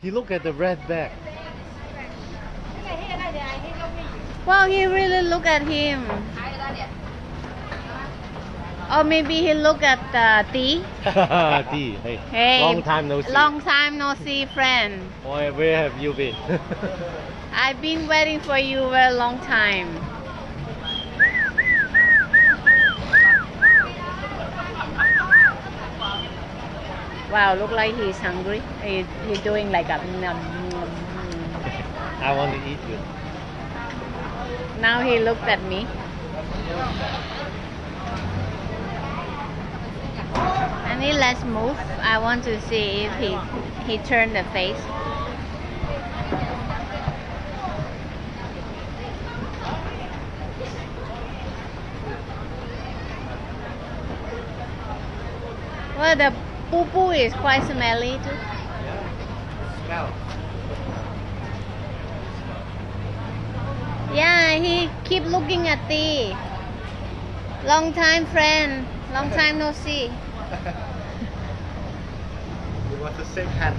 He look at the red bag. Well, he really look at him. Or maybe he look at T. T, hey. Hey, Long time no see. Long time no see, friend. Where have you been? I've been waiting for you a very long time. Wow, look like he's hungry. He's doing like a... I want to eat you. Now he looked at me. And then let's move. I want to see if he turned the face. Well, the poo-poo is quite smelly too. Yeah. Smell. Yeah, he keep looking at thee. Long time friend. Long time no see. You want to shake hand?